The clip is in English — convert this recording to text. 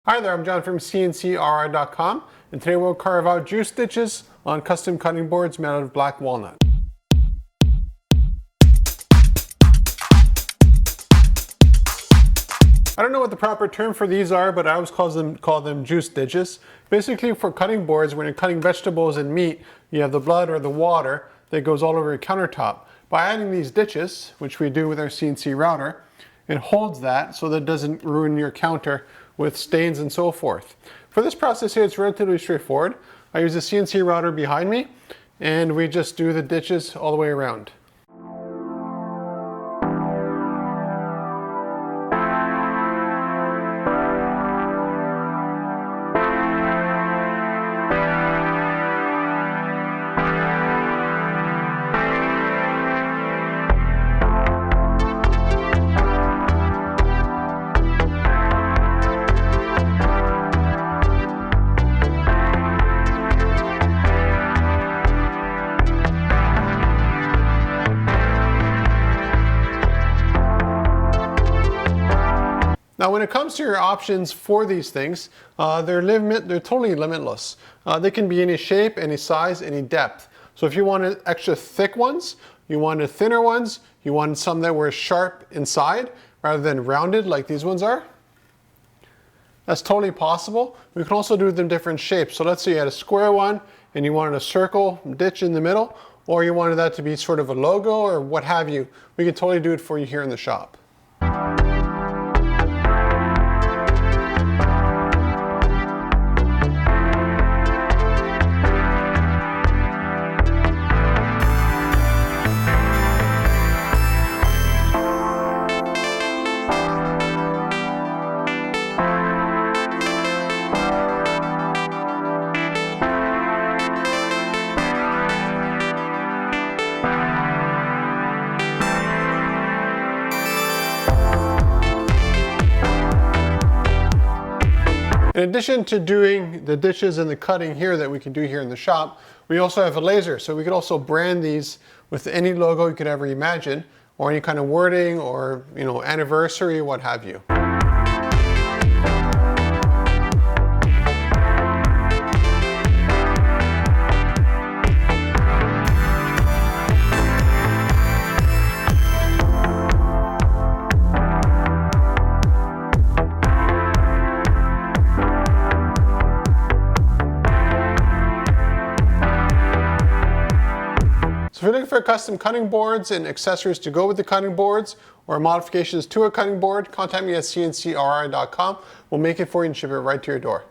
Hi there, I'm John from CNCKing.com, and today we'll carve out juice stitches on custom cutting boards made out of black walnut. I don't know what the proper term for these are, but I always call them juice stitches. Basically, for cutting boards, when you're cutting vegetables and meat, you have the blood or the water that goes all over your countertop. By adding these ditches, which we do with our CNC router, it holds that so that it doesn't ruin your counter with stains and so forth. For this process here, it's relatively straightforward. I use a CNC router behind me, and we just do the ditches all the way around. Now when it comes to your options for these things, they're totally limitless. They can be any shape, any size, any depth. So if you wanted extra thick ones, you wanted thinner ones, you wanted some that were sharp inside rather than rounded like these ones are, that's totally possible. We can also do them different shapes. So let's say you had a square one and you wanted a circle ditch in the middle, or you wanted that to be sort of a logo or what have you. We can totally do it for you here in the shop. In addition to doing the ditches and the cutting here that we can do here in the shop, we also have a laser. So we could also brand these with any logo you could ever imagine, or any kind of wording, or anniversary, what have you. So if you're looking for custom cutting boards and accessories to go with the cutting boards or modifications to a cutting board, contact me at CNCKing.com. We'll make it for you and ship it right to your door.